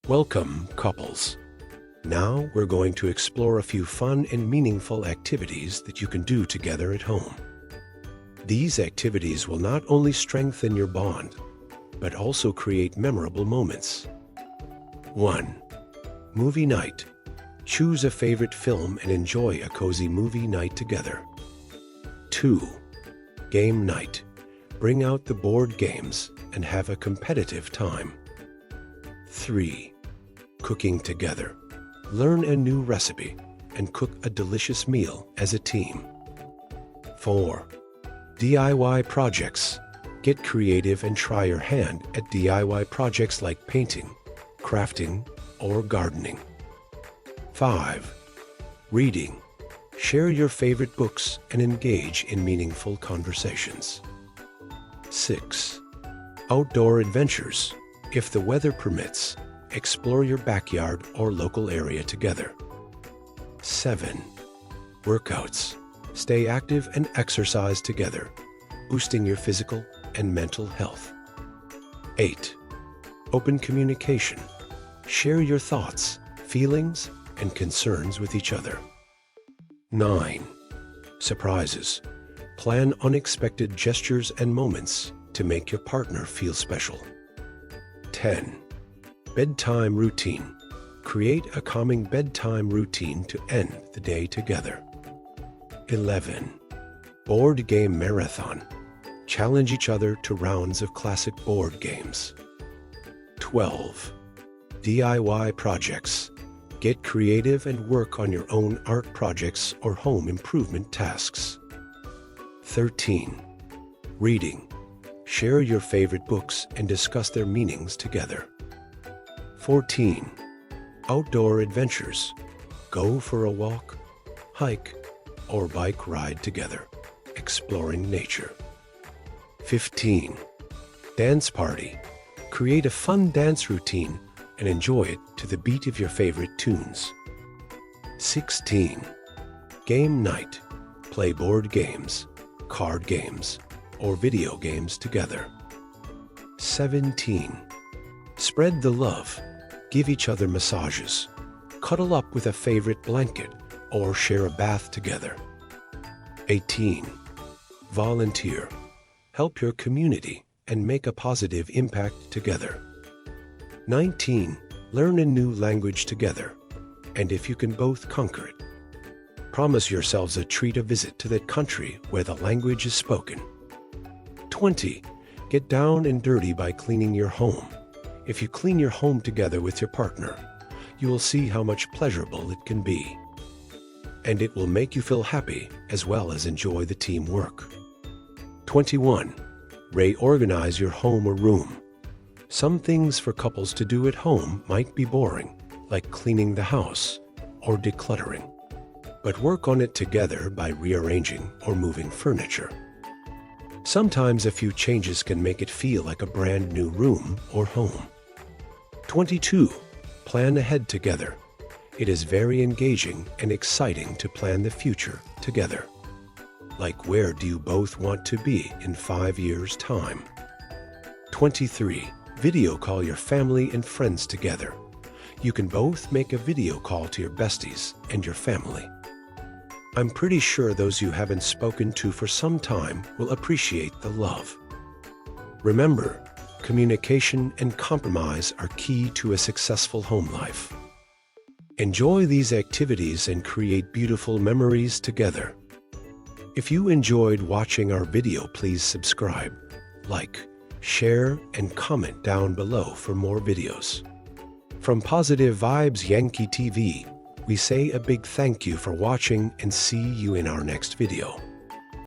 Welcome, couples. Now we're going to explore a few fun and meaningful activities that you can do together at home. These activities will not only strengthen your bond, but also create memorable moments. 1. Movie night. Choose a favorite film and enjoy a cozy movie night together. 2. Game night. Bring out the board games and have a competitive time. 3. Cooking together. Learn a new recipe and cook a delicious meal as a team. 4. DIY projects. Get creative and try your hand at DIY projects like painting, crafting, or gardening. 5. Reading. Share your favorite books and engage in meaningful conversations. 6. Outdoor adventures. If the weather permits, explore your backyard or local area together. 7. Workouts. Stay active and exercise together, boosting your physical and mental health. 8. Open communication. Share your thoughts, feelings, and concerns with each other. 9. Surprises. Plan unexpected gestures and moments to make your partner feel special. 10. Bedtime routine. Create a calming bedtime routine to end the day together. 11. Board game marathon. Challenge each other to rounds of classic board games. 12. DIY projects. Get creative and work on your own art projects or home improvement tasks. 13. Reading. Share your favorite books and discuss their meanings together. 14. Outdoor adventures. Go for a walk, hike, or bike ride together, exploring nature. 15. Dance party. Create a fun dance routine and enjoy it to the beat of your favorite tunes. 16. Game night. Play board games, card games, or video games together. 17. Spread the love. Give each other massages, cuddle up with a favorite blanket, or share a bath together. 18. Volunteer. Help your community and make a positive impact together. 19. Learn a new language together, and if you can both conquer it, promise yourselves a treat, a visit to that country where the language is spoken. 20. Get down and dirty by cleaning your home. If you clean your home together with your partner, you will see how much pleasurable it can be. And it will make you feel happy as well as enjoy the teamwork. 21. Reorganize your home or room. Some things for couples to do at home might be boring, like cleaning the house or decluttering. But work on it together by rearranging or moving furniture. Sometimes a few changes can make it feel like a brand new room or home. 22. Plan ahead together. It is very engaging and exciting to plan the future together. Like, where do you both want to be in 5 years' time? 23. Video call your family and friends together. You can both make a video call to your besties and your family. I'm pretty sure those you haven't spoken to for some time will appreciate the love. Remember, communication and compromise are key to a successful home life. Enjoy these activities and create beautiful memories together. If you enjoyed watching our video, please subscribe, like, share, and comment down below for more videos. From Positive Vibes Yankee TV, we say a big thank you for watching and see you in our next video.